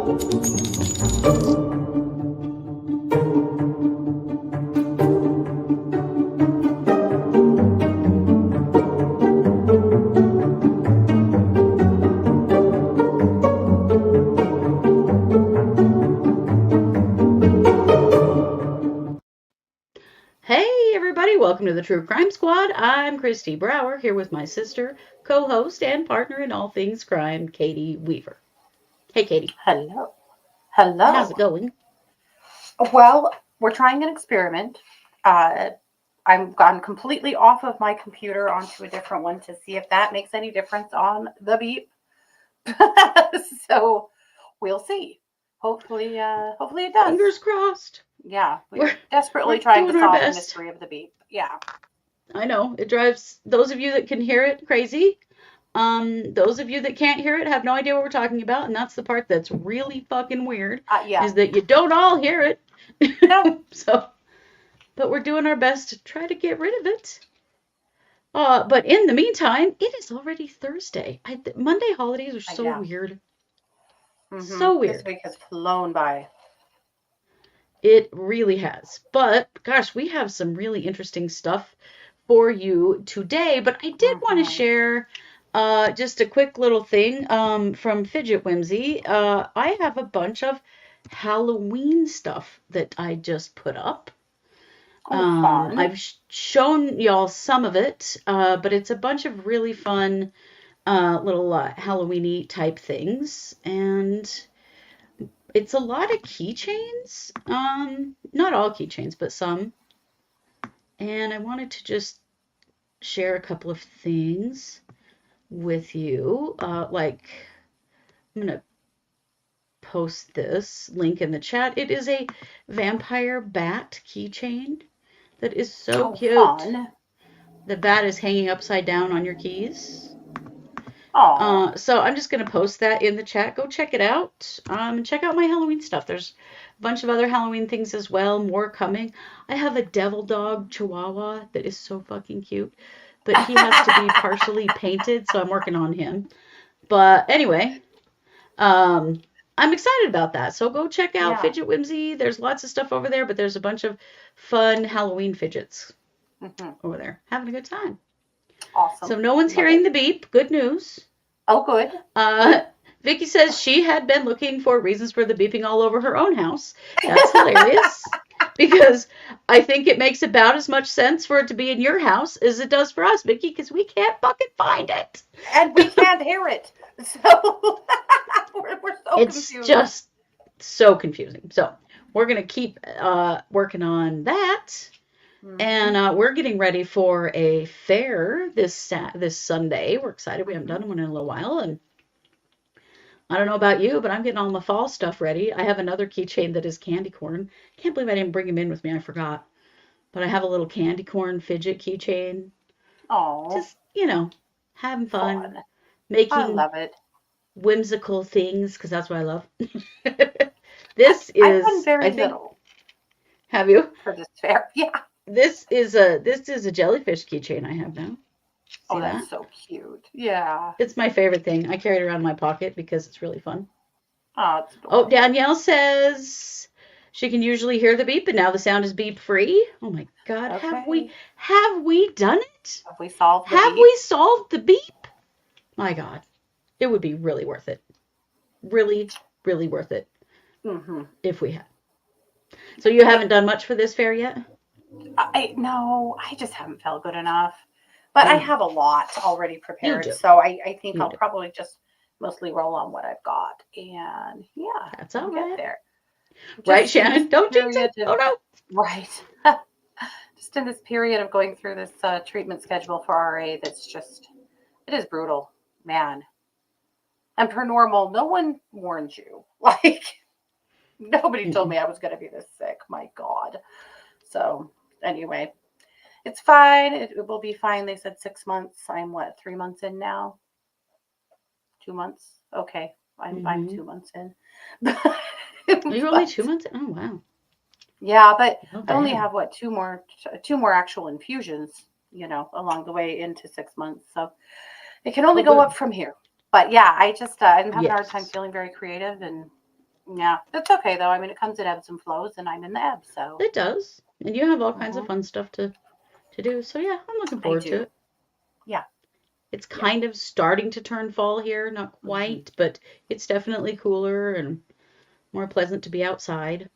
Welcome to the True Crime Squad. I'm Kristi Brower, here with my sister, co-host, and partner in all things crime, Katie Weaver. Hey, Katie. Hello. Hello. How's it going? Well, we're trying an experiment. I'm gone completely off of my computer onto a different one to see if that makes any difference on the beep. So we'll see. Hopefully it does. Fingers crossed. Yeah, we're desperately trying to solve the mystery of the beep. Yeah. I know. It drives those of you that can hear it crazy. Those of you that can't hear it have no idea what we're talking about, and that's the part that's really fucking weird. Yeah. Is that you don't all hear it. No. But we're doing our best to try to get rid of it. But in the meantime, it is already Thursday. Monday holidays are so weird. Mm-hmm. So weird. This week has flown by. It really has. But, gosh, we have some really interesting stuff for you today. But I did want to share just a quick little thing from Fidget Whimsy. I have a bunch of Halloween stuff that I just put up. Fun. I've shown y'all some of it, but it's a bunch of really fun little Halloween-y type things. And it's a lot of keychains. Not all keychains, but some. And I wanted to just share a couple of things with you. I'm going to post this link in the chat. It is a vampire bat keychain that is so cute. Fun. The bat is hanging upside down on your keys. So I'm just going to post that in the chat. Go check it out. Check out my Halloween stuff. There's a bunch of other Halloween things as well. More coming. I have a devil dog chihuahua that is so fucking cute. But he has to be partially painted, so I'm working on him. But anyway, I'm excited about that. So go check out Fidget Whimsy. There's lots of stuff over there, but there's a bunch of fun Halloween fidgets over there. Having a good time. Awesome. So no one's hearing the beep. Good news. Oh, good. Vicky says she had been looking for reasons for the beeping all over her own house. That's hilarious. Because I think it makes about as much sense for it to be in your house as it does for us, Vicky, because we can't fucking find it. And we can't hear it. So we're so confused. It's just so confusing. So we're going to keep working on that. And we're getting ready for a fair this Sunday. We're excited. We haven't done one in a little while. And I don't know about you, but I'm getting all my fall stuff ready. I have another keychain that is candy corn. Can't believe I didn't bring him in with me. I forgot. But I have a little candy corn fidget keychain. Oh. Just, having fun. Making I love it. Whimsical things, because that's what I love. I've done very little. little. Have you? For this fair. Yeah. This is a jellyfish keychain I have now. See that's so cute. Yeah. It's my favorite thing. I carry it around in my pocket because it's really fun. Oh, it's adorable. Danielle says she can usually hear the beep, but now the sound is beep free. Oh my God. Okay. Have we done it? Have we solved the Have beep? we solved the beep? My God. It would be really worth it. Really, really worth it. If we had. So you haven't done much for this fair yet? No, I just haven't felt good enough. But I have a lot already prepared. So I think I'll probably just mostly roll on what I've got. And that's all right. Get there. Right, Shannon? Don't jinx it. Oh, no. Right. Just in this period of going through this treatment schedule for RA, it is brutal, man. And per normal, no one warns you. Nobody told me I was going to be this sick. My God. So anyway, it's fine. It will be fine. They said 6 months. I'm 3 months in now? 2 months? Okay. I'm 2 months in. You're only 2 months in? Oh, wow. Yeah, but I only have two more actual infusions, along the way into 6 months. So it can only go up from here. But yeah, I just I'm having a hard time feeling very creative and Yeah, that's okay though. I mean, it comes in ebbs and flows, and I'm in the ebbs, so. It does. And you have all kinds of Mhm. fun stuff to do. So yeah, I'm looking I forward to do. it. Yeah, It's yeah. kind of starting to turn fall here, not Hmm. quite, but it's definitely cooler and more pleasant to be outside.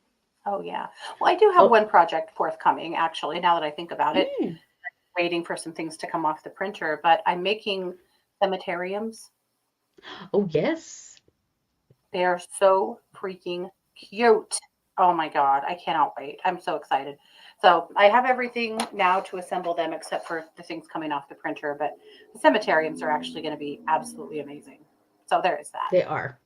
Oh yeah. Well, I do have Oh, one project forthcoming, actually. Now that I think about it, mm, waiting for some things to come off the printer, but I'm making cemeteriums. oh yes. They are so freaking cute. Oh my God, I cannot wait. I'm so excited. So I have everything now to assemble them except for the things coming off the printer, but the cemeteriums are actually going to be absolutely amazing. So there is that. They are.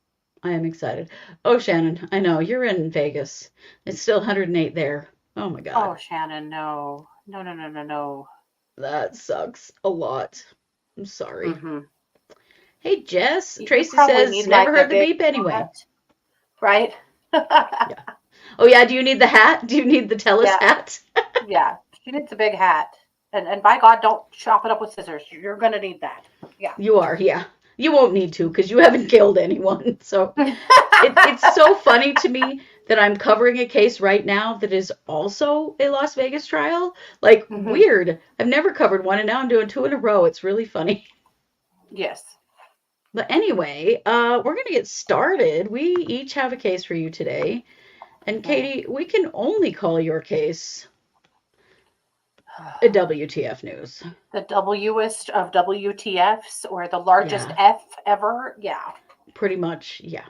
I am excited. Oh, Shannon, I know you're in Vegas. It's still 108 there. Oh my Oh, God. Shannon, no. No, no, no, no, no. That sucks a lot. I'm sorry. Mm-hmm. Hey, Jess. You Tracy probably says, need never like a heard the big beep anyway. hat, right? Yeah. Oh, yeah. Do you need the hat? Do you need the Tellus Yeah, hat? yeah. She needs a big hat. And by God, don't chop it up with scissors. You're gonna need that. Yeah. You are, yeah. You won't need to because you haven't killed anyone. So it's so funny to me that I'm covering a case right now that is also a Las Vegas trial. Like, Hmm. weird. I've never covered one, and now I'm doing two in a row. It's really funny. Yes. But anyway, we're going to get started. We each have a case for you today. And Hmm. Katie, we can only call your case a WTF news. The West of WTFs, or the largest Yeah, F ever. Yeah. pretty much. Yeah.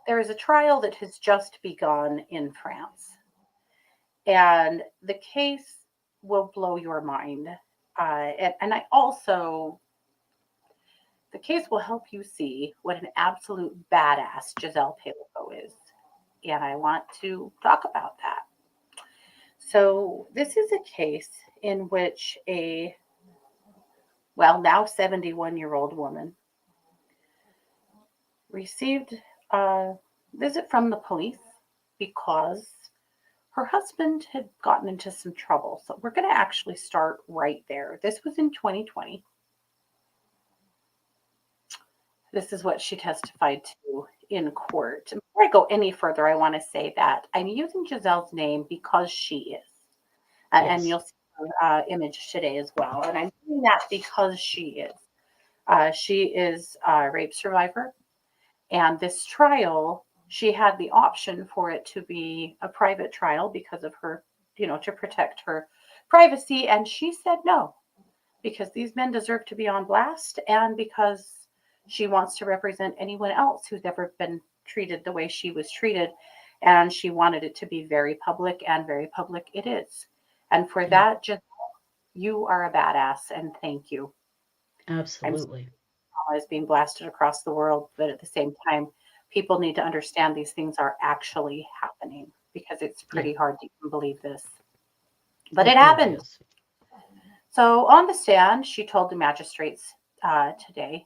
There is a trial that has just begun in France, and the case will blow your mind. And I also, the case will help you see what an absolute badass Jazelle Pelicot is. And I want to talk about that. So, this is a case in which a, well, now 71-year-old woman received a visit from the police because her husband had gotten into some trouble. So, we're going to actually start right there. This was in 2020. This is what she testified to in court. And before I go any further, I want to say that I'm using Giselle's name because she is. And Yes. you'll see her image today as well. And I'm doing that because she is. She is a rape survivor. And this trial, she had the option for it to be a private trial because of her, to protect her privacy. And she said no, because these men deserve to be on blast and because she wants to represent anyone else who's ever been treated the way she was treated. And she wanted it to be very public, and very public it is. And for Yeah, that, just you are a badass, and thank you. I'm absolutely. is being blasted across the world, but at the same time, people need to understand these things are actually happening because it's Yeah, pretty hard to even believe this. But it it really happened. is. So on the stand, she told the magistrates today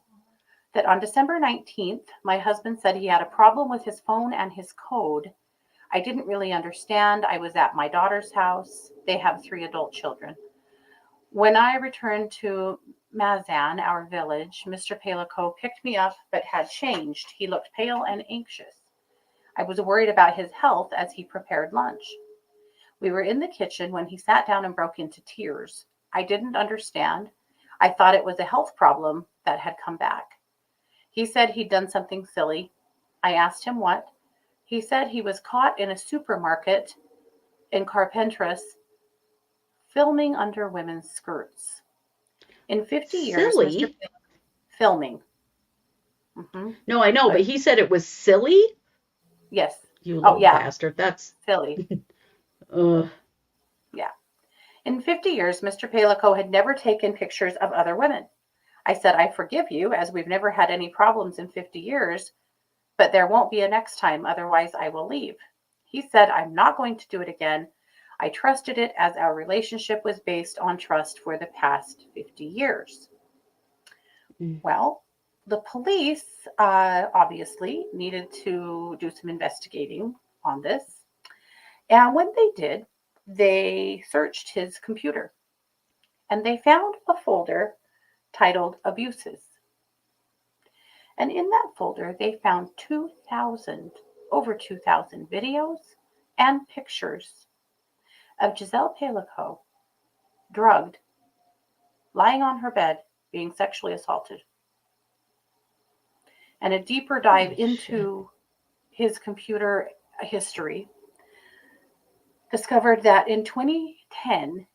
that on December 19th, my husband said he had a problem with his phone and his code. I didn't really understand. I was at my daughter's house. They have 3 adult children. When I returned to Mazan, our village, Mr. Pélicot picked me up but had changed. He looked pale and anxious. I was worried about his health as he prepared lunch. We were in the kitchen when he sat down and broke into tears. I didn't understand. I thought it was a health problem that had come back. He said he'd done something silly. I asked him what. He said he was caught in a supermarket in Carpentras filming under women's skirts. In 50 years, Mr. Silly? Filming. Hmm. No, I know, but But he said it was silly? yes. You Oh, little yeah. bastard. That's, Silly. ugh. Yeah. In 50 years, Mr. Pélicot had never taken pictures of other women. I said, I forgive you, as we've never had any problems in 50 years, but there won't be a next time, otherwise I will leave. He said, I'm not going to do it again. I trusted it as our relationship was based on trust for the past 50 years. Mm. Well, the police obviously needed to do some investigating on this. And when they did, they searched his computer and they found a folder titled Abuses. And in that folder, they found over 2,000 videos and pictures of Jazelle Pelicot drugged, lying on her bed, being sexually assaulted. And a deeper dive into his computer history discovered that in 2010,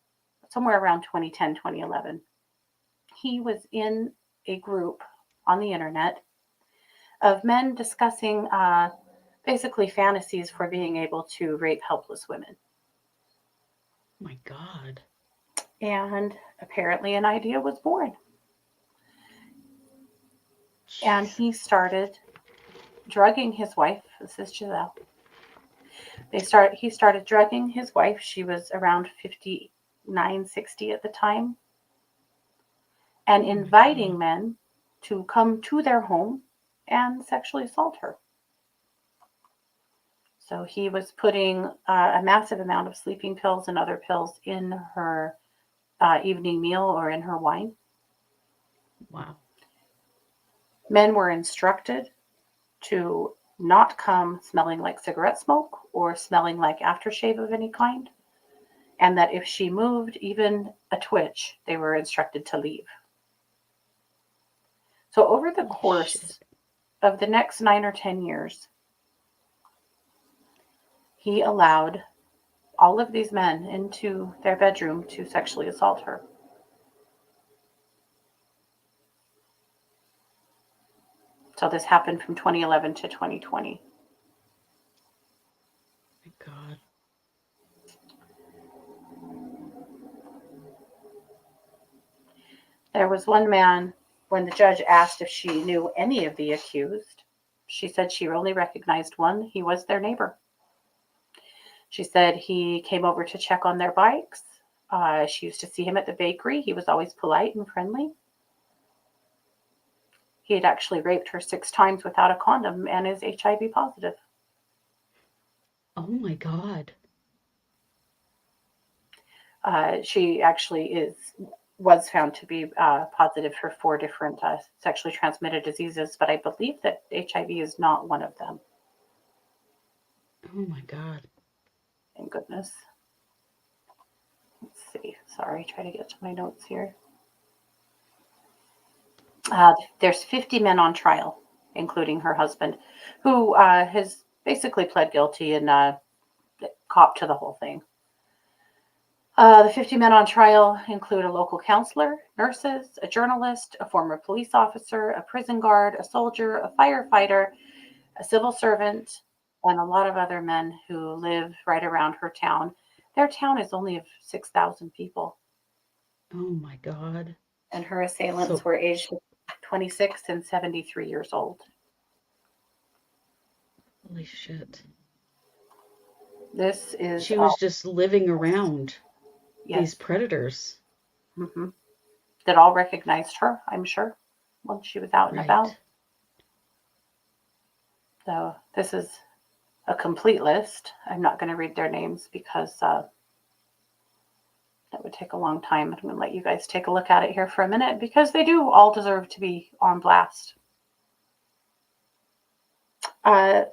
somewhere around 2010, 2011, he was in a group on the internet of men discussing basically fantasies for being able to rape helpless women. Oh my God. And apparently an idea was born. Jeez. And he started drugging his wife. This is Jazelle. He started drugging his wife. She was around 59, 60 at the time. And inviting men to come to their home and sexually assault her. So he was putting a massive amount of sleeping pills and other pills in her evening meal or in her wine. Wow. Men were instructed to not come smelling like cigarette smoke or smelling like aftershave of any kind. And that if she moved even a twitch, they were instructed to leave. So over the course of the next 9 or 10 years, he allowed all of these men into their bedroom to sexually assault her. So this happened from 2011 to 2020. My God. There was one man, when the judge asked if she knew any of the accused, she said she only recognized one. He was their neighbor. She said he came over to check on their bikes. She used to see him at the bakery. He was always polite and friendly. He had actually raped her 6 times without a condom and is HIV positive. Oh my God. She actually was found to be positive for 4 different sexually transmitted diseases, but I believe that HIV is not one of them. Oh my God. Thank goodness. Let's see. Sorry, try to get to my notes here. There's 50 men on trial, including her husband, who has basically pled guilty and copped to the whole thing. The 50 men on trial include a local counselor, nurses, a journalist, a former police officer, a prison guard, a soldier, a firefighter, a civil servant, and a lot of other men who live right around her town. Their town is only of 6,000 people. Oh my God. And her assailants were aged 26 and 73 years old. Holy shit. She was just living around these predators. Mm-hmm. That all recognized her, I'm sure, when she was out and about. So this is a complete list. I'm not going to read their names because that would take a long time. I'm going to let you guys take a look at it here for a minute because they do all deserve to be on blast. The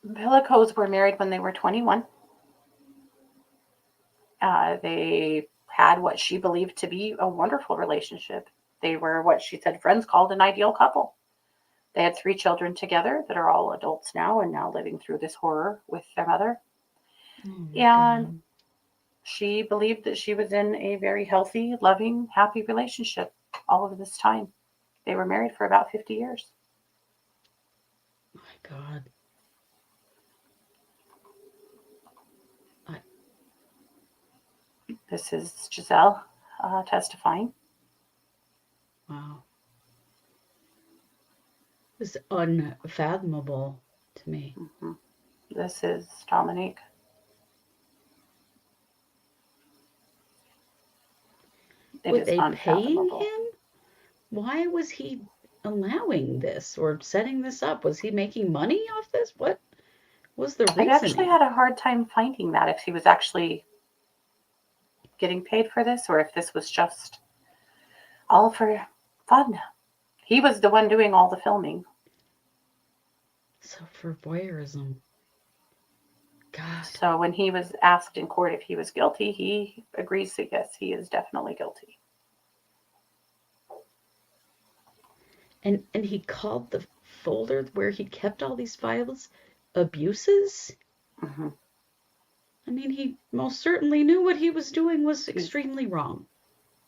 Pelicots were married when they were 21. They had what she believed to be a wonderful relationship. They were what she said friends called an ideal couple. They had 3 children together that are all adults now and now living through this horror with their mother. And she believed that she was in a very healthy, loving, happy relationship all of this time. They were married for about 50 years. Oh my God. This is Jazelle testifying. Wow. It's unfathomable to me. Mm-hmm. This is Dominique. Were they paying him? Why was he allowing this or setting this up? Was he making money off this? What was the reasoning? I actually had a hard time finding that, if he was actually getting paid for this or if this was just All for fun. He was the one doing all the filming. So for voyeurism. God. So when he was asked in court if he was guilty, he agrees that yes, he is definitely guilty. And he called the folder where he kept all these files abuses? Mm-hmm. I mean, he most certainly knew what he was doing was extremely wrong.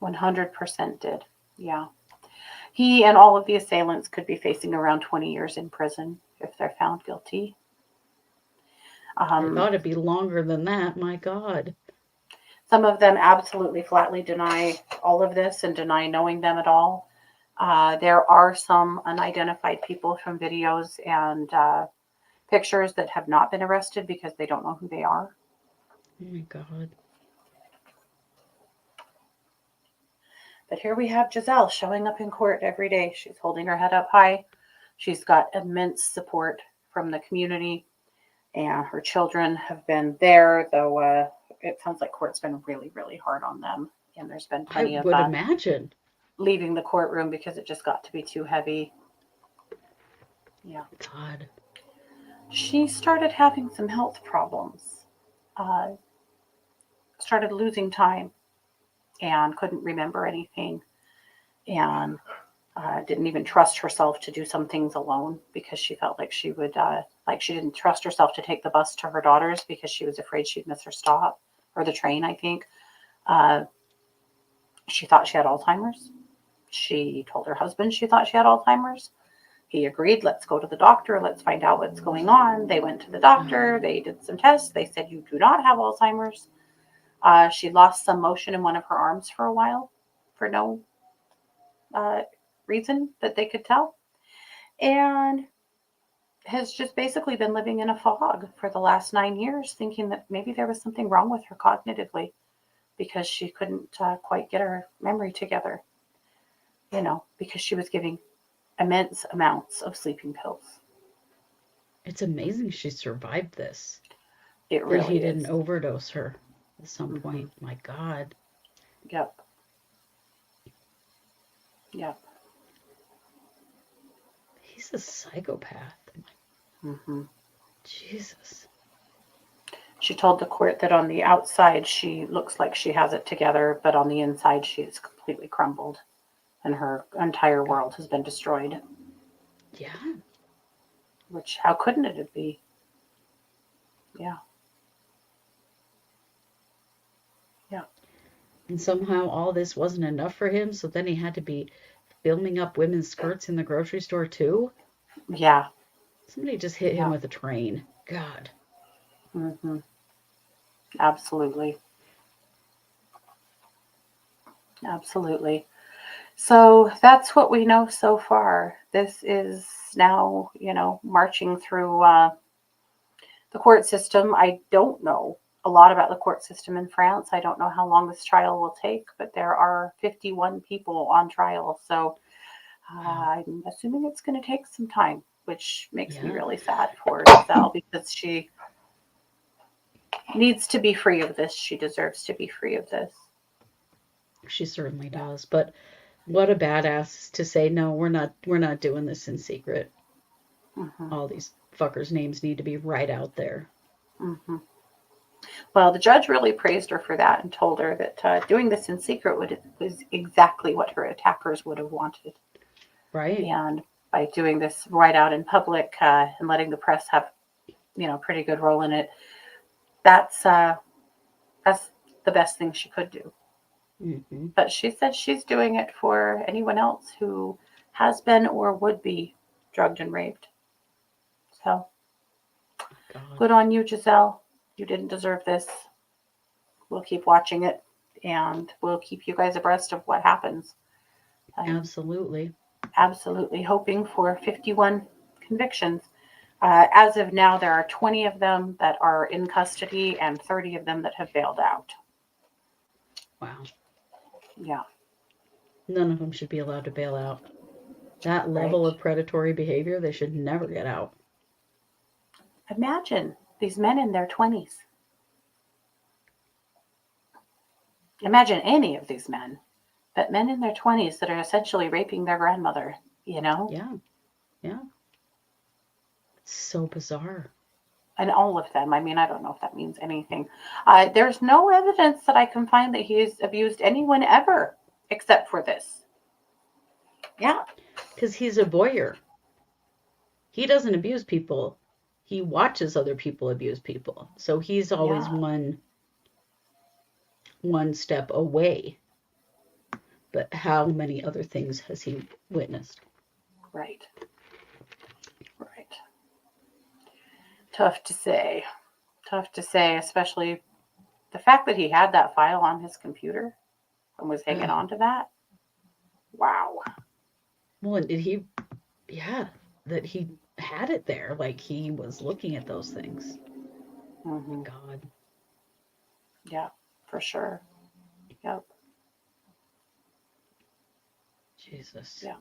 100% did. Yeah. He and all of the assailants could be facing around 20 years in prison if they're found guilty. I thought it'd be longer than that. My God. Some of them absolutely flatly deny all of this and deny knowing them at all. There are some unidentified people from videos and pictures that have not been arrested because they don't know who they are. Oh my God. But here we have Jazelle showing up in court every day. She's holding her head up high. She's got immense support from the community, and her children have been there, though it sounds like court's been really, really hard on them. And there's been plenty I would imagine. Leaving the courtroom because it just got to be too heavy. Yeah. God. She started having some health problems. Started losing time and couldn't remember anything. And didn't even trust herself to do some things alone because she felt like she would, like she didn't trust herself to take the bus to her daughter's because she was afraid she'd miss her stop, or the train, I think. She thought she had Alzheimer's. She told her husband she thought she had Alzheimer's. He agreed, let's go to the doctor, let's find out what's going on. They went to the doctor, they did some tests, they said you do not have Alzheimer's. She lost some motion in one of her arms for a while for no reason that they could tell, and has just basically been living in a fog for the last 9 years, thinking that maybe there was something wrong with her cognitively because she couldn't quite get her memory together, because she was giving immense amounts of sleeping pills. It's amazing she survived this. It really he is. didn't overdose her at some point. My God. Yep. He's a psychopath. Jesus. She told the court that on the outside she looks like she has it together, but on the inside she is completely crumbled and her entire world has been destroyed. Yeah. Which, how couldn't it be? Yeah. And somehow all this wasn't enough for him, so then he had to be filming up women's skirts in the grocery store too? Yeah. Somebody just hit him with a train. God. Absolutely. Absolutely. So that's what we know so far. This is now, marching through the court system. I don't know a lot about the court system in France. I don't know how long this trial will take, but there are 51 people on trial. So I'm assuming it's going to take some time, which makes me really sad for Jazelle because she needs to be free of this. She deserves to be free of this. She certainly does. But what a badass to say, no, we're not doing this in secret. All these fuckers' names need to be right out there. Well, the judge really praised her for that and told her that doing this in secret was exactly what her attackers would have wanted. Right. And by doing this right out in public and letting the press have, pretty good role in it, that's the best thing she could do. But she said she's doing it for anyone else who has been or would be drugged and raped. So, good on you, Jazelle. You didn't deserve this. We'll keep watching it, and we'll keep you guys abreast of what happens. Absolutely. Absolutely hoping for 51 convictions. As of now, there are 20 of them that are in custody and 30 of them that have bailed out. Wow. Yeah. None of them should be allowed to bail out. That level of predatory behavior, they should never get out. Imagine these men in their 20s. Imagine any of these men But men in their 20s that are essentially raping their grandmother, Yeah. It's so bizarre. And all of them. I mean, I don't know if that means anything. There's no evidence that I can find that he's abused anyone ever, except for this. Yeah. Because he's a voyeur. He doesn't abuse people. He watches other people abuse people. So he's always one step away. But how many other things has he witnessed? Right. Tough to say, especially the fact that he had that file on his computer and was hanging on to that. Wow. Well, and did he, that he had it there, like he was looking at those things. Mm-hmm. God. Yeah, for sure. Yep. Jesus. Yeah.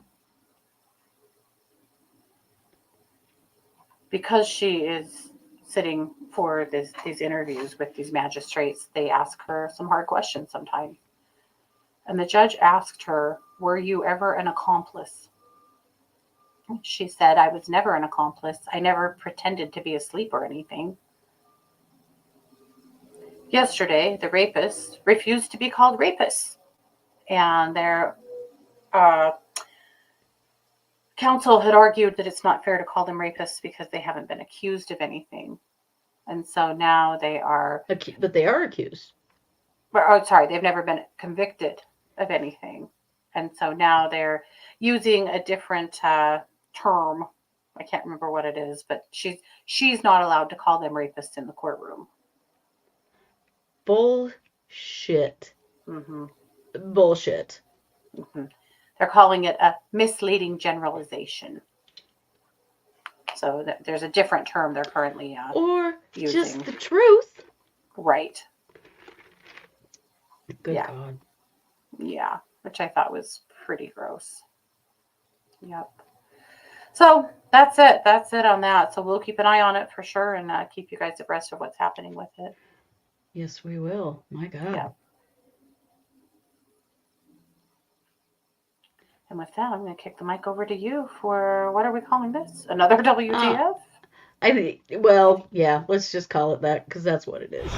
Because she is sitting for these interviews with these magistrates, they ask her some hard questions sometimes. And the judge asked her, "Were you ever an accomplice?" She said, "I was never an accomplice. I never pretended to be asleep or anything." Yesterday, the rapists refused to be called rapists. And their counsel had argued that it's not fair to call them rapists because they haven't been accused of anything. And so now they are... But they are accused. They've never been convicted of anything. And so now they're using a different term. I can't remember what it is, but she's not allowed to call them rapists in the courtroom. Bullshit. Mm-hmm. Bullshit. Mm-hmm. They're calling it a misleading generalization. So there's a different term they're currently or using. Just the truth. Right. Good God. Yeah, which I thought was pretty gross. Yep. So that's it. That's it on that. So we'll keep an eye on it for sure and keep you guys abreast of what's happening with it. Yes, we will. My God. Yeah. And with that, I'm going to kick the mic over to you for, what are we calling this? Another WTF? I think, well, yeah, let's just call it that because that's what it is.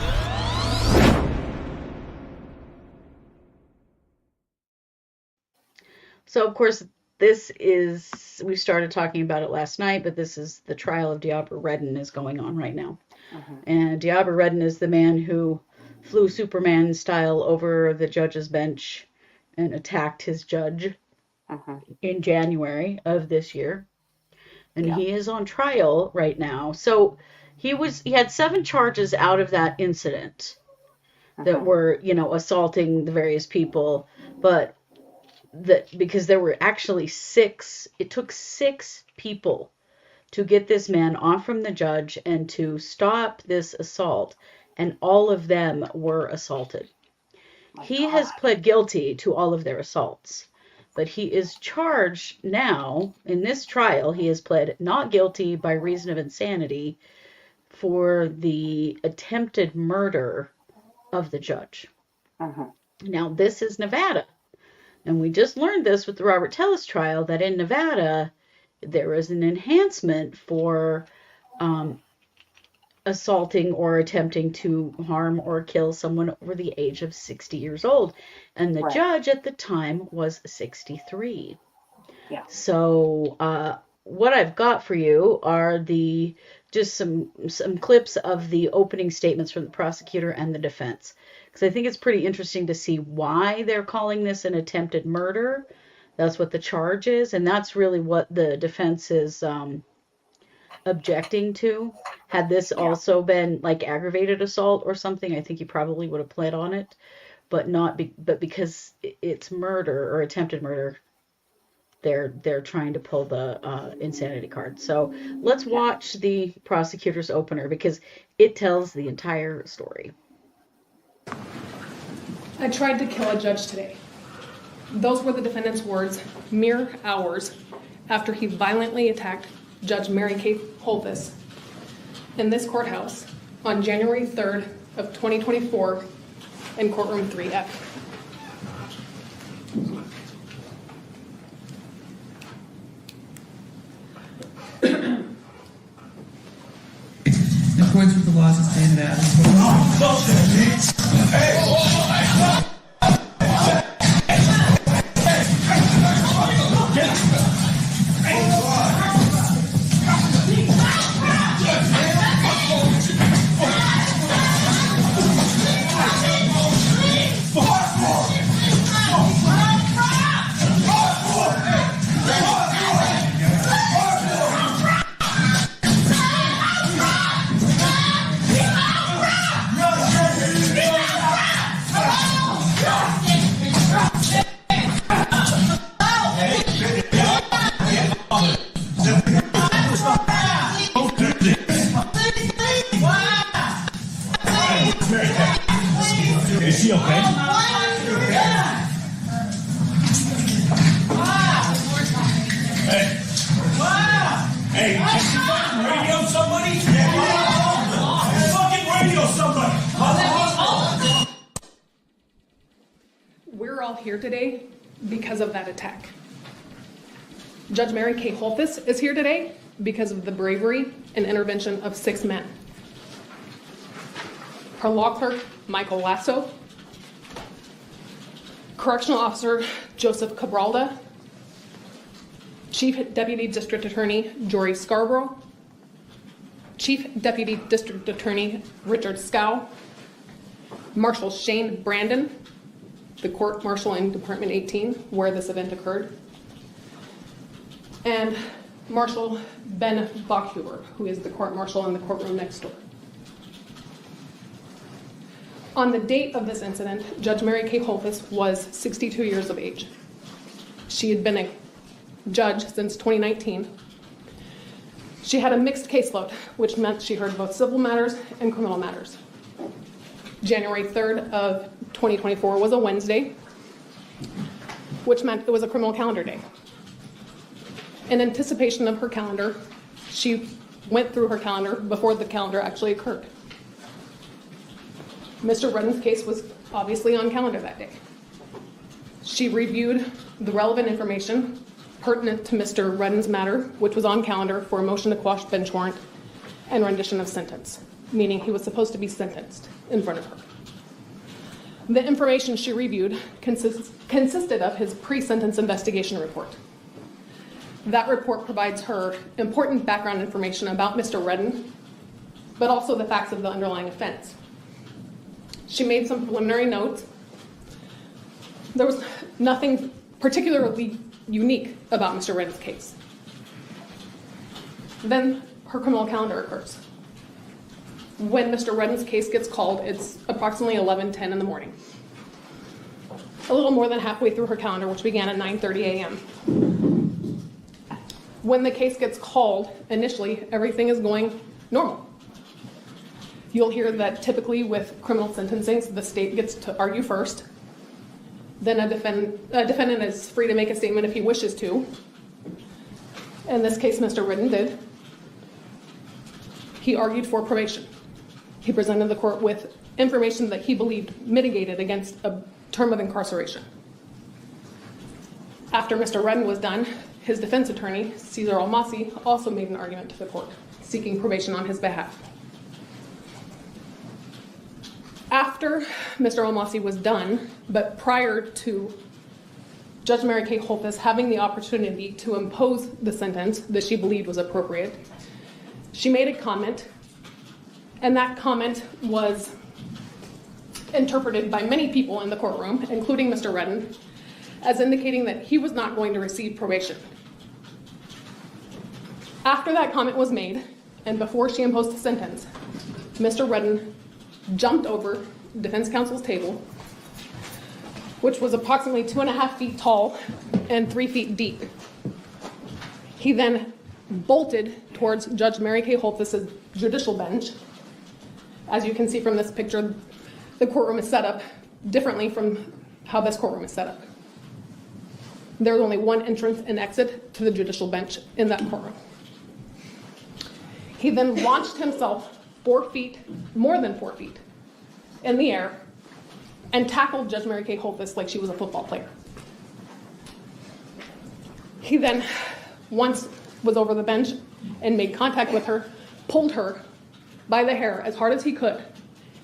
So, of course, this is, we started talking about it last night, but this is the trial of Deobra Redden is going on right now. Mm-hmm. And Deobra Redden is the man who flew Superman style over the judge's bench and attacked his judge in January of this year. And he is on trial right now. So he had 7 charges out of that incident that were, assaulting the various people, but because there were actually 6, it took 6 people to get this man off from the judge and to stop this assault, and all of them were assaulted. He has pled guilty to all of their assaults, but he is charged now, in this trial, he has pled not guilty by reason of insanity for the attempted murder of the judge. Now, this is Nevada. And we just learned this with the Robert Tellis trial, that in Nevada, there is an enhancement for assaulting or attempting to harm or kill someone over the age of 60 years old. And the judge at the time was 63. Yeah. So what I've got for you are just some clips of the opening statements from the prosecutor and the defense. Because I think it's pretty interesting to see why they're calling this an attempted murder. That's what the charge is. And that's really what the defense is objecting to. Had this also been like aggravated assault or something, I think he probably would have pled on it. But but because it's murder or attempted murder, they're trying to pull the insanity card. So let's watch the prosecutor's opener because it tells the entire story. I tried to kill a judge today. Those were the defendant's words mere hours after he violently attacked Judge Mary Kay Holvis in this courthouse on January 3rd of 2024 in courtroom 3F. accordance with the laws and stated at Is she okay? Hey, can you fucking radio somebody? Fucking radio somebody! We're all here today because of that attack. Judge Mary Kay Holthus is here today because of the bravery and intervention of 6 men. Her law clerk, Michael Lasso, Correctional Officer Joseph Cabralda, Chief Deputy District Attorney Jory Scarborough, Chief Deputy District Attorney Richard Scow, Marshal Shane Brandon, the court marshal in Department 18 where this event occurred, and Marshal Ben Bachhuber, who is the court marshal in the courtroom next door. On the date of this incident, Judge Mary Kay Holthus was 62 years of age. She had been a judge since 2019. She had a mixed caseload, which meant she heard both civil matters and criminal matters. January 3rd of 2024 was a Wednesday, which meant it was a criminal calendar day. In anticipation of her calendar, she went through her calendar before the calendar actually occurred. Mr. Redden's case was obviously on calendar that day. She reviewed the relevant information pertinent to Mr. Redden's matter, which was on calendar for a motion to quash bench warrant and rendition of sentence, meaning he was supposed to be sentenced in front of her. The information she reviewed consisted of his pre-sentence investigation report. That report provides her important background information about Mr. Redden, but also the facts of the underlying offense. She made some preliminary notes. There was nothing particularly unique about Mr. Redden's case. Then her criminal calendar occurs. When Mr. Redden's case gets called, it's approximately 11:10 in the morning. A little more than halfway through her calendar, which began at 9:30 a.m. When the case gets called, initially, everything is going normal. You'll hear that typically with criminal sentencing, the state gets to argue first. Then a defendant is free to make a statement if he wishes to. In this case, Mr. Redden did. He argued for probation. He presented the court with information that he believed mitigated against a term of incarceration. After Mr. Redden was done, his defense attorney, Cesar Almasi, also made an argument to the court, seeking probation on his behalf. After Mr. Almasi was done, but prior to Judge Mary Kay Holthus having the opportunity to impose the sentence that she believed was appropriate, she made a comment, and that comment was interpreted by many people in the courtroom, including Mr. Redden, as indicating that he was not going to receive probation. After that comment was made, and before she imposed the sentence, Mr. Redden jumped over defense counsel's table, which was approximately 2.5 feet tall and 3 feet deep. He then bolted towards Judge Mary Kay Holthus' judicial bench. As you can see from this picture, the courtroom is set up differently from how this courtroom is set up. There's only one entrance and exit to the judicial bench in that courtroom. He then launched himself 4 feet, more than 4 feet, in the air, and tackled Judge Mary Kay Holthus like she was a football player. He then, once was over the bench and made contact with her, pulled her by the hair as hard as he could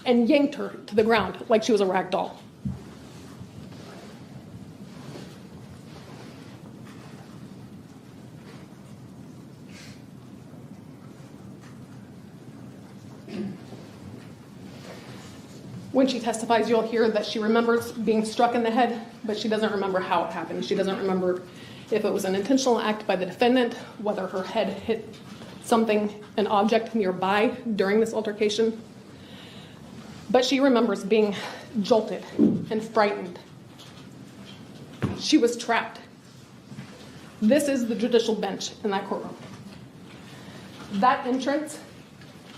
and yanked her to the ground like she was a rag doll. When she testifies, you'll hear that she remembers being struck in the head, but she doesn't remember how it happened. She doesn't remember if it was an intentional act by the defendant, whether her head hit something, an object nearby during this altercation. But she remembers being jolted and frightened. She was trapped. This is the judicial bench in that courtroom. That entrance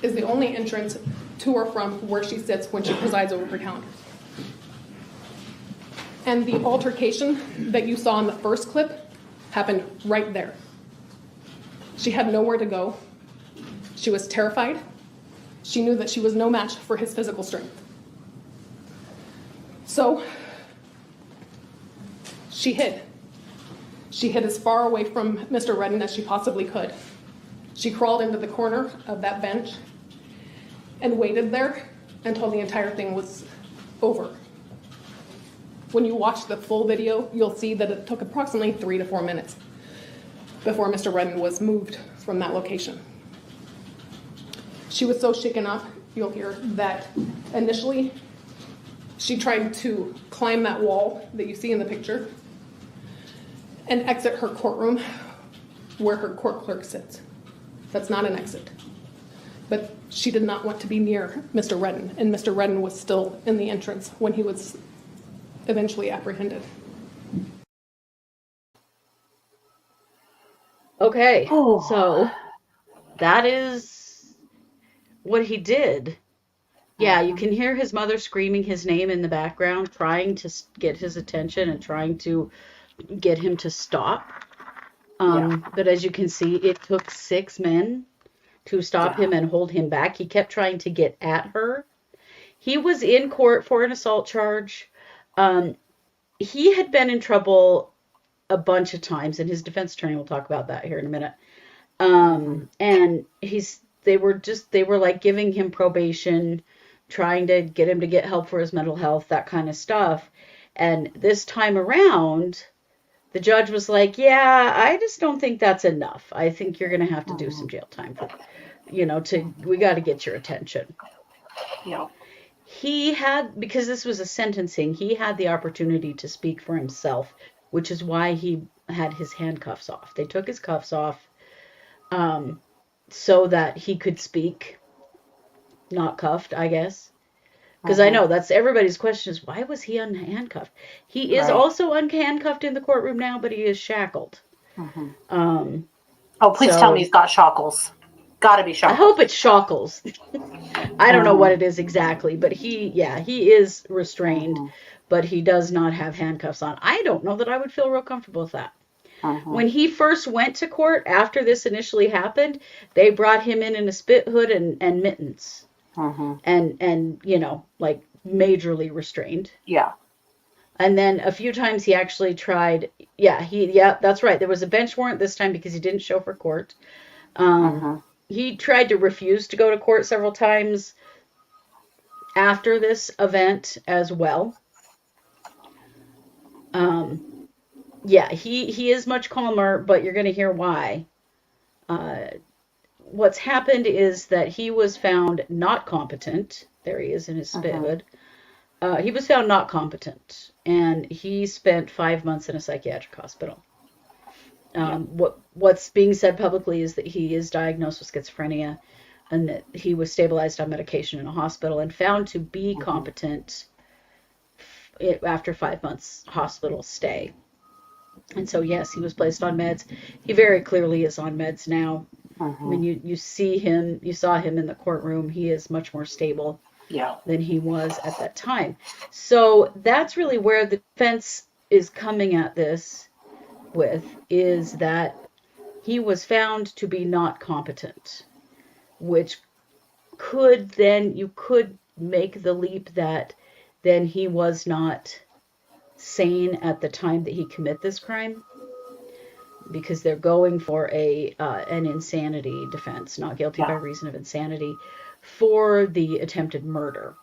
is the only entrance to or from where she sits when she presides over her calendar. And the altercation that you saw in the first clip happened right there. She had nowhere to go. She was terrified. She knew that she was no match for his physical strength. So she hid. She hid as far away from Mr. Redden as she possibly could. She crawled into the corner of that bench and waited there until the entire thing was over. When you watch the full video, you'll see that it took approximately 3 to 4 minutes before Mr. Redden was moved from that location. She was so shaken up, you'll hear, that initially she tried to climb that wall that you see in the picture and exit her courtroom where her court clerk sits. That's not an exit. But she did not want to be near Mr. Redden, and Mr. Redden was still in the entrance when he was eventually apprehended. Okay, so that is what he did. Yeah, you can hear his mother screaming his name in the background, trying to get his attention and trying to get him to stop. But as you can see, it took 6 men to stop him and hold him back. He kept trying to get at her. He was in court for an assault charge. He had been in trouble a bunch of times, and his defense attorney will talk about that here in a minute. And they were like giving him probation, trying to get him to get help for his mental health, that kind of stuff. And this time around, the judge was like, yeah, I just don't think that's enough. I think you're going to have to do some jail time for, we got to get your attention. Yeah. He had, because this was a sentencing, he had the opportunity to speak for himself, which is why he had his handcuffs off. They took his cuffs off so that he could speak, not cuffed, I guess. Because I know that's everybody's question is, why was he unhandcuffed? He is also unhandcuffed in the courtroom now, but he is shackled. Please tell me he's got shackles. Gotta be shackles. I hope it's shackles. I don't know what it is exactly, but he is restrained, but he does not have handcuffs on. I don't know that I would feel real comfortable with that. When he first went to court, after this initially happened, they brought him in a spit hood and mittens. And like majorly restrained. Yeah. And then a few times he actually tried, that's right. There was a bench warrant this time because he didn't show for court. He tried to refuse to go to court several times after this event as well. He is much calmer, but you're going to hear why. What's happened is that he was found not competent. There he is in his spit hood. He was found not competent, and he spent 5 months in a psychiatric hospital. What's being said publicly is that he is diagnosed with schizophrenia, and that he was stabilized on medication in a hospital and found to be competent after 5 months hospital stay. And so, yes, he was placed on meds. He very clearly is on meds now. I mean, you saw him in the courtroom. He is much more stable than he was at that time. So that's really where the defense is coming at this with, is that he was found to be not competent, which you could make the leap that then he was not sane at the time that he committed this crime, because they're going for an insanity defense, not guilty by reason of insanity, for the attempted murder.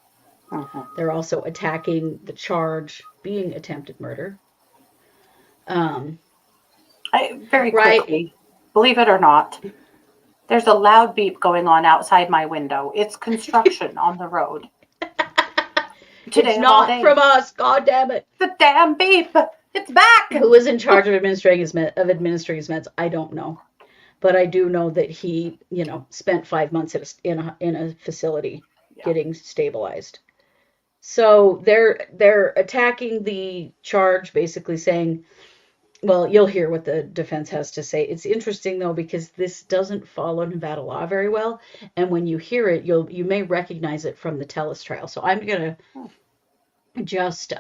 Mhm. They're also attacking the charge being attempted murder. Very Right. quickly, believe it or not, there's a loud beep going on outside my window. It's construction on the road. Today It's of all not days. from us. God damn it. The damn beep. It's back. Who is in charge of administering his meds? I don't know. But I do know that he, spent 5 months in a facility getting stabilized. So they're attacking the charge, basically saying, well, you'll hear what the defense has to say. It's interesting though, because this doesn't follow Nevada law very well, and when you hear it, you may recognize it from the Telus trial. So I'm gonna just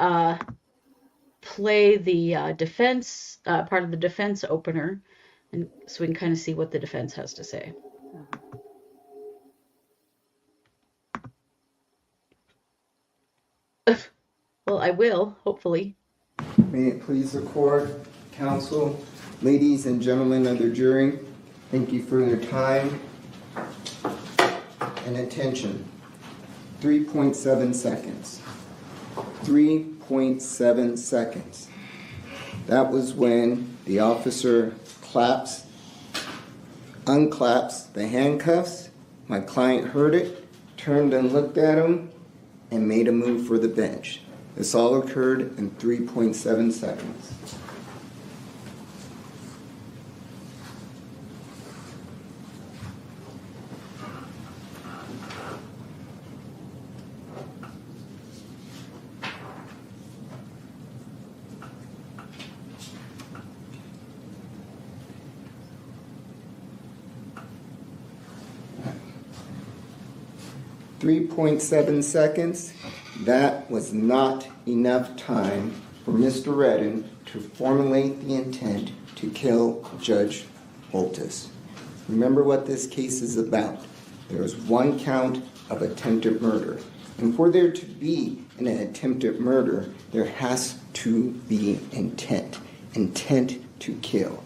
play the defense part of the defense opener, and so we can kind of see what the defense has to say. Well, I will, hopefully. May it please the court, counsel, ladies and gentlemen of the jury, thank you for your time and attention. 3.7 seconds. 3.7 seconds. That was when the officer unclaps the handcuffs. My client heard it, turned and looked at him, and made a move for the bench. This all occurred in 3.7 seconds. .7 seconds. That was not enough time for Mr. Redden to formulate the intent to kill Judge Holtis. Remember what this case is about. There is one count of attempted murder. And for there to be an attempted murder, there has to be intent to kill.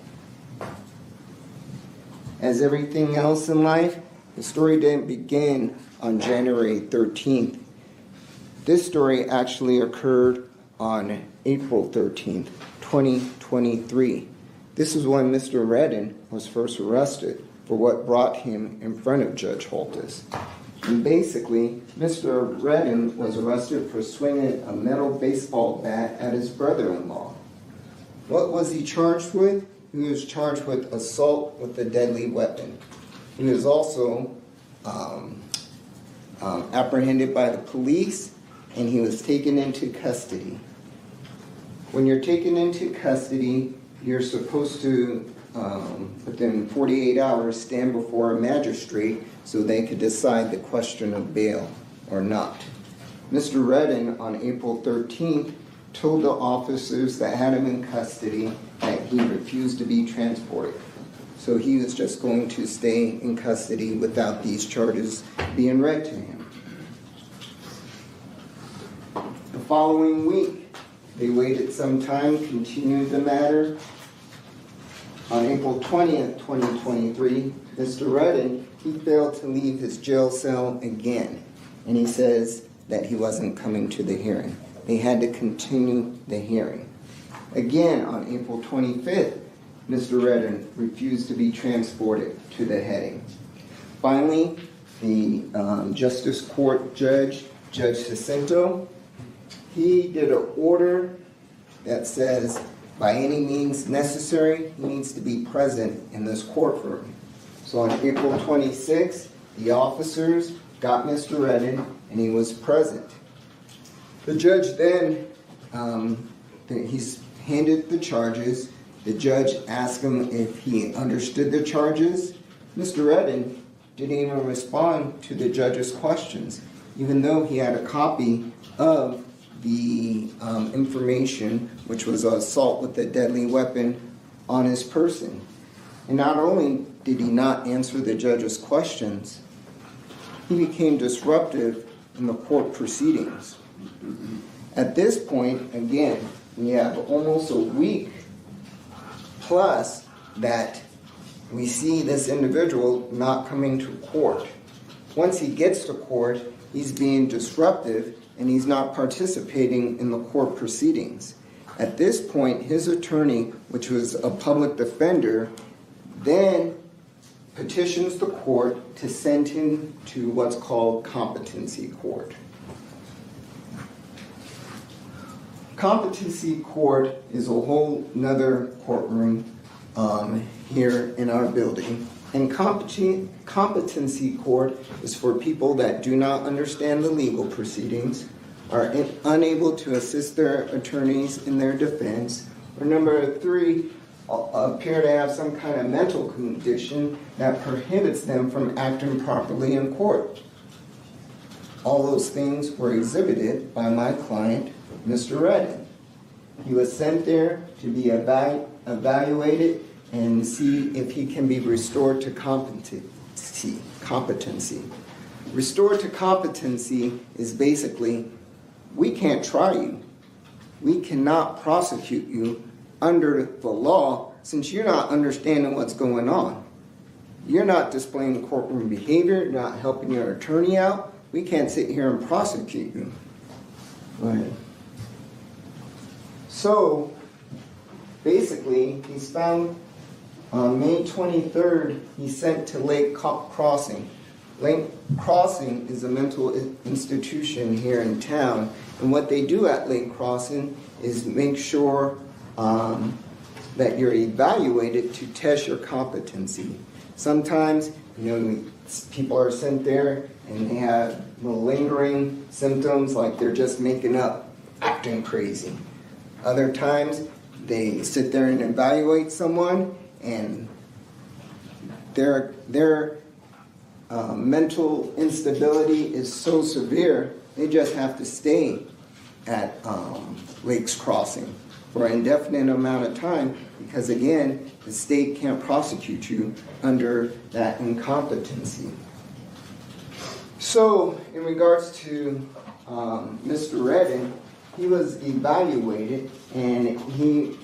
As everything else in life, the story didn't begin on January 13th. This story actually occurred on April 13th, 2023. This is when Mr. Redden was first arrested for what brought him in front of Judge Holtis. And basically, Mr. Redden was arrested for swinging a metal baseball bat at his brother-in-law. What was he charged with? He was charged with assault with a deadly weapon. He was also apprehended by the police, and he was taken into custody. When you're taken into custody, you're supposed to, within 48 hours, stand before a magistrate so they could decide the question of bail or not. Mr. Redden, on April 13th, told the officers that had him in custody that he refused to be transported. So he was just going to stay in custody without these charges being read to him. The following week, they waited some time, continued the matter. On April 20th, 2023, Mr. Redden, he failed to leave his jail cell again. And he says that he wasn't coming to the hearing. They had to continue the hearing. Again, on April 25th, Mr. Redden refused to be transported to the heading. Finally, the Justice Court Judge Jacinto, he did an order that says, by any means necessary, he needs to be present in this courtroom. So on April 26th, the officers got Mr. Redden, and he was present. The judge then, he's handed the charges. The judge asked him if he understood the charges. Mr. Redden didn't even respond to the judge's questions, even though he had a copy of the information, which was assault with a deadly weapon, on his person. And not only did he not answer the judge's questions, he became disruptive in the court proceedings. At this point, again, we have almost a week plus that we see this individual not coming to court. once he gets to court, he's being disruptive and he's not participating in the court proceedings. At this point, his attorney, which was a public defender, then petitions the court to send him to what's called competency court. Competency court is a whole nother courtroom here in our building. And competency court is for people that do not understand the legal proceedings, are unable to assist their attorneys in their defense, or number 3, appear to have some kind of mental condition that prohibits them from acting properly in court. All those things were exhibited by my client, Mr. Redden. He was sent there to be evaluated and see if he can be restored to competency. Restored to competency is basically, we can't try you. We cannot prosecute you under the law since you're not understanding what's going on. You're not displaying courtroom behavior, you're not helping your attorney out. We can't sit here and prosecute you. Right. So, basically, he's found on May 23rd, he's sent to Lake Crossing. Lake Crossing is a mental institution here in town, and what they do at Lake Crossing is make sure that you're evaluated to test your competency. Sometimes, people are sent there and they have lingering symptoms like they're just making up, acting crazy. Other times, they sit there and evaluate someone and their mental instability is so severe, they just have to stay at Lakes Crossing for an indefinite amount of time because, again, the state can't prosecute you under that incompetency. So, in regards to Mr. Redden, he was evaluated and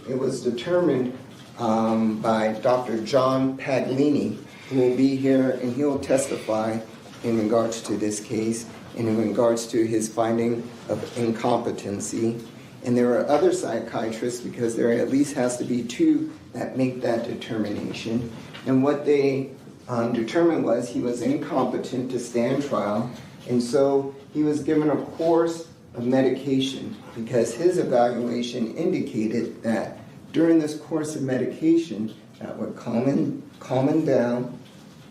it was determined by Dr. John Paglini, who will be here and he'll testify in regards to this case and in regards to his finding of incompetency. And there are other psychiatrists because there at least has to be 2 that make that determination. And what they determined was he was incompetent to stand trial, and so he was given a course of medication because his evaluation indicated that during this course of medication that would calm him down,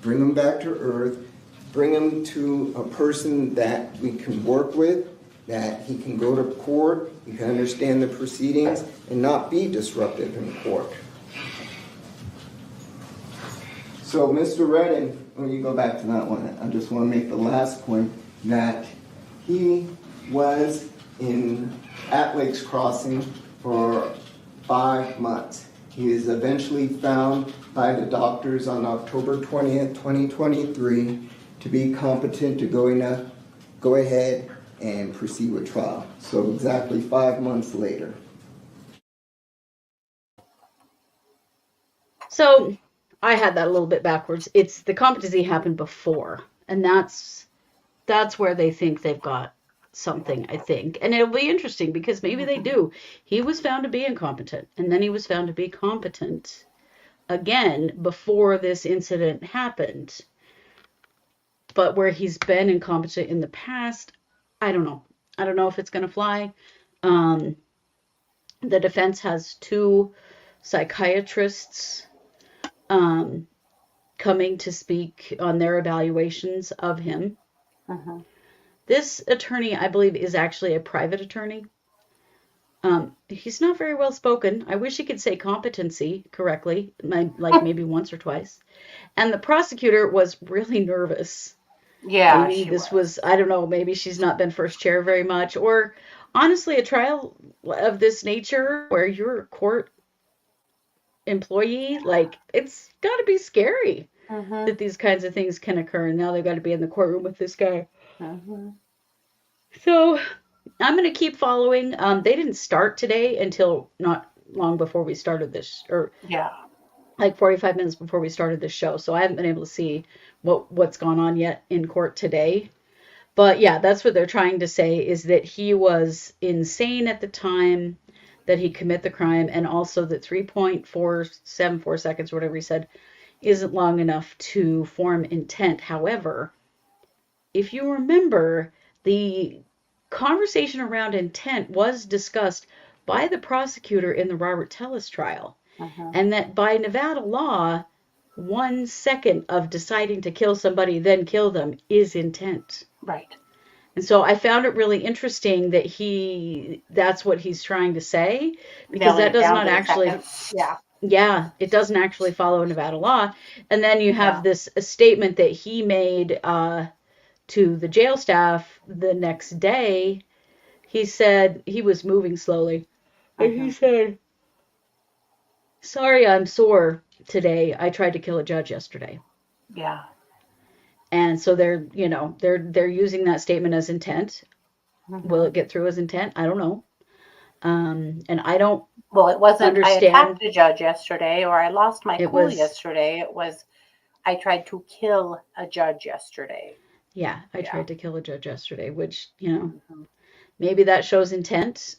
bring him back to earth, bring him to a person that we can work with, that he can go to court, he can understand the proceedings, and not be disruptive in court. So Mr. Redden, when you go back to that one, I just want to make the last point that he was at Lakes Crossing for 5 months. He is eventually found by the doctors on October 20th, 2023 to be competent to go ahead and proceed with trial. So exactly 5 months later. So I had that a little bit backwards. It's the competency happened before, and that's where they think they've got something, I think. And it'll be interesting because maybe they do. He was found to be incompetent, and then he was found to be competent again before this incident happened. But where he's been incompetent in the past, I don't know. I don't know if it's going to fly. The defense has 2 psychiatrists coming to speak on their evaluations of him. Uh-huh. This attorney, I believe, is actually a private attorney. He's not very well spoken. I wish he could say competency correctly, like maybe once or twice. And the prosecutor was really nervous. Yeah, maybe this was, I don't know, maybe she's not been first chair very much. Or honestly, a trial of this nature where you're a court employee, like, it's got to be scary that these kinds of things can occur. And now they've got to be in the courtroom with this guy. So I'm going to keep following. They didn't start today until not long before we started this. like 45 minutes before we started the show, so I haven't been able to see what's gone on yet in court today. But yeah, that's what they're trying to say, is that he was insane at the time that he commit the crime, and also that 3.474 seconds, whatever he said, isn't long enough to form intent. However, if you remember, the conversation around intent was discussed by the prosecutor in the Robert Tellis trial, and that by Nevada law, 1 second of deciding to kill somebody, then kill them, is intent. Right. And so I found it really interesting that that's what he's trying to say, because that does not actually, it doesn't actually follow Nevada law. And then you have this a statement that he made to the jail staff the next day. He said he was moving slowly. And he said, "Sorry, I'm sore today. I tried to kill a judge yesterday." Yeah. And so they're using that statement as intent. Will it get through as intent? I don't know. And I don't. Well, it wasn't understand. I attacked a judge yesterday, or I lost my cool yesterday. It was I tried to kill a judge yesterday. Yeah, I tried to kill a judge yesterday, which, maybe that shows intent.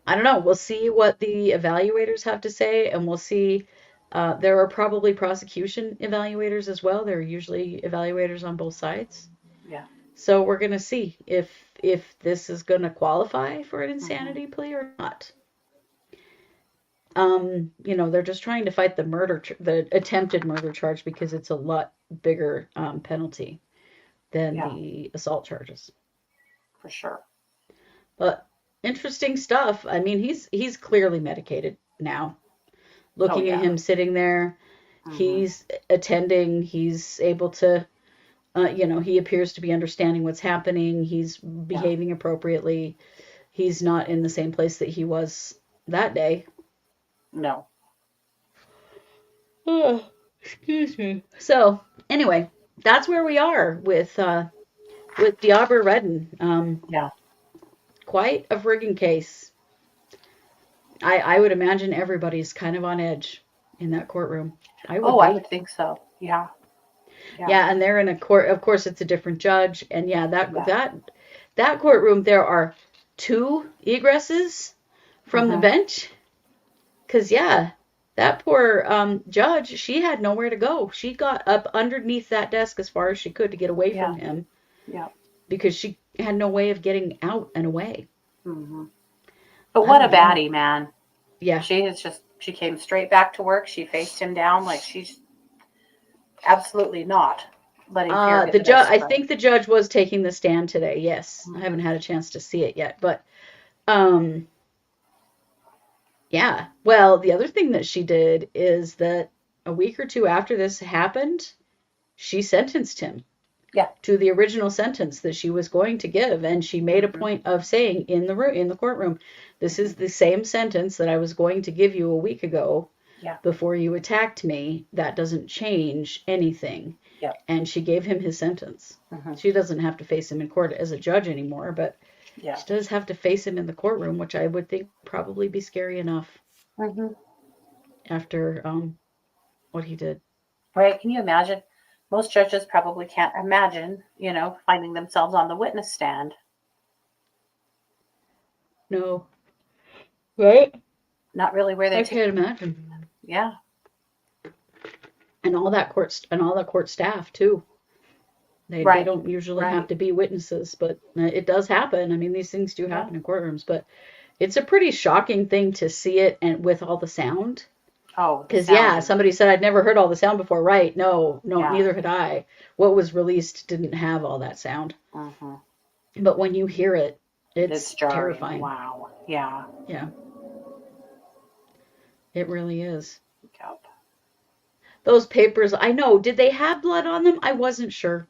I don't know. We'll see what the evaluators have to say, and we'll see. There are probably prosecution evaluators as well. There are usually evaluators on both sides. Yeah. So we're going to see if this is going to qualify for an insanity plea or not. They're just trying to fight the attempted murder charge, because it's a lot bigger penalty than the assault charges. For sure. But interesting stuff. I mean, he's clearly medicated now. Looking at him sitting there, he's attending, he's able to, he appears to be understanding what's happening. He's behaving appropriately. He's not in the same place that he was that day. No. Oh, excuse me. So, anyway, that's where we are with Deobra Redden. Quite a friggin' case. I would imagine everybody's kind of on edge in that courtroom. I would think so. Yeah. Yeah, and they're in a court. Of course, it's a different judge, and that courtroom, there are 2 egresses from the bench. Because that poor judge, she had nowhere to go. She got up underneath that desk as far as she could to get away from him. Yeah. Because she had no way of getting out and away. But what a baddie, man. Yeah. She came straight back to work. She faced him down like she's absolutely not letting fear get the best of her. I think the judge was taking the stand today. Yes. I haven't had a chance to see it yet, but yeah. Well, the other thing that she did is that a week or 2 after this happened, she sentenced him. Yeah. To the original sentence that she was going to give, and she made a point of saying in the courtroom, "This is the same sentence that I was going to give you a week ago, before you attacked me. That doesn't change anything." Yeah. And she gave him his sentence. She doesn't have to face him in court as a judge anymore, but she does have to face him in the courtroom, which I would think would probably be scary enough after what he did. Right? Can you imagine? Most judges probably can't imagine, finding themselves on the witness stand. No. Right? Not really where they can't imagine. Yeah. And all that court staff too. They don't usually have to be witnesses, but it does happen. I mean, these things do happen in courtrooms, but it's a pretty shocking thing to see it, and with all the sound. Oh, because somebody said, "I'd never heard all the sound before." Right? No, neither had I. What was released didn't have all that sound. But when you hear it, it's terrifying. Wow. Yeah. Yeah. It really is. Yep. Those papers, I know. Did they have blood on them? I wasn't sure.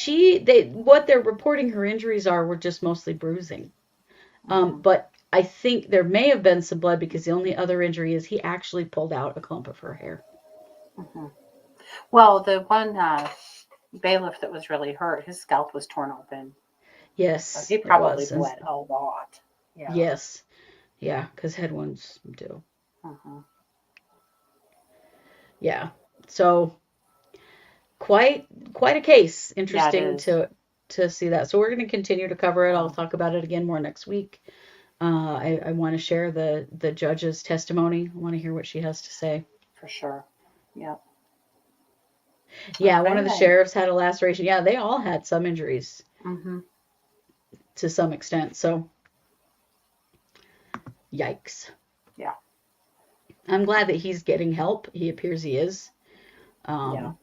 What they're reporting her injuries were just mostly bruising. But I think there may have been some blood, because the only other injury is he actually pulled out a clump of her hair. Well, the one bailiff that was really hurt, his scalp was torn open. Yes. So he probably bled a lot. Yeah. Yes. Yeah, because head wounds do. Mhm. Yeah. So quite a case. Interesting is. to see that. So we're going to continue to cover it. I'll talk about it again more next week. I want to share the judge's testimony. I want to hear what she has to say. For sure. Yep. Yeah, All one of the right. sheriffs had a laceration. Yeah, they all had some injuries Mm-hmm. to some extent. So, yikes. Yeah. I'm glad that he's getting help. He appears he is. Yeah.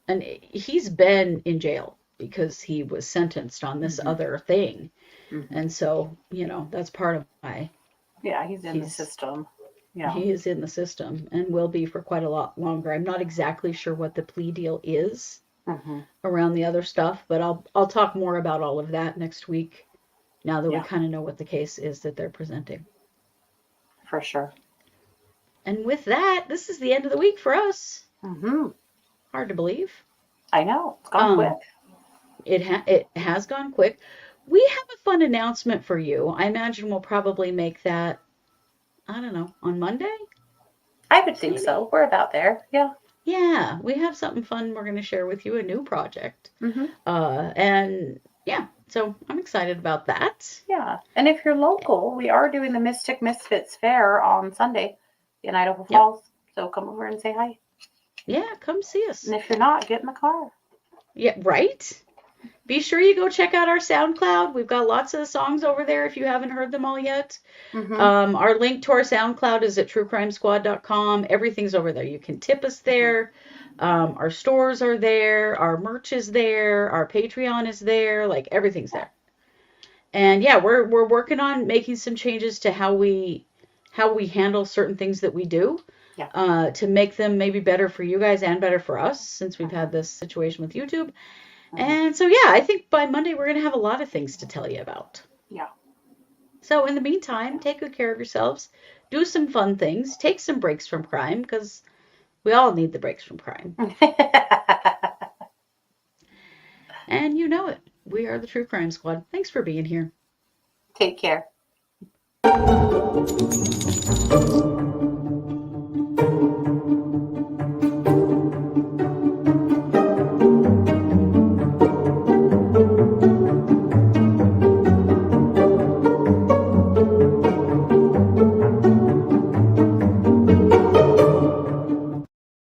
And he's been in jail because he was sentenced on this other thing. Mm-hmm. And so, that's part of why Yeah, he's in the system. Yeah. he is in the system and will be for quite a lot longer. I'm not exactly sure what the plea deal is around the other stuff, but I'll talk more about all of that next week now that we kind of know what the case is that they're presenting. For sure. And with that, this is the end of the week for us. Mm-hmm. Hard to believe. I know. It's gone quick. It has gone quick. We have a fun announcement for you. I imagine we'll probably make that, I don't know, on Monday? I would think so. We're about there. Yeah. Yeah, we have something fun we're going to share with you, a new project. Mm-hmm. And yeah, so I'm excited about that. Yeah. And if you're local, we are doing the Mystic Misfits Fair on Sunday in Idaho Falls. So come over and say hi. Yeah, come see us. And if you're not, get in the car. Yeah, right? Be sure you go check out our SoundCloud. We've got lots of the songs over there if you haven't heard them all yet. Our link to our SoundCloud is at truecrimesquad.com. Everything's over there. You can tip us there. Our stores are there. Our merch is there. Our Patreon is there. Like, everything's there. And yeah, we're working on making some changes to how we handle certain things that we do. Yeah. To make them maybe better for you guys and better for us, since we've had this situation with YouTube. And so, yeah, I think by Monday we're going to have a lot of things to tell you about. Yeah. So in the meantime, take good care of yourselves. Do some fun things. Take some breaks from crime, because we all need the breaks from crime. And you know it. We are the True Crime Squad. Thanks for being here. Take care.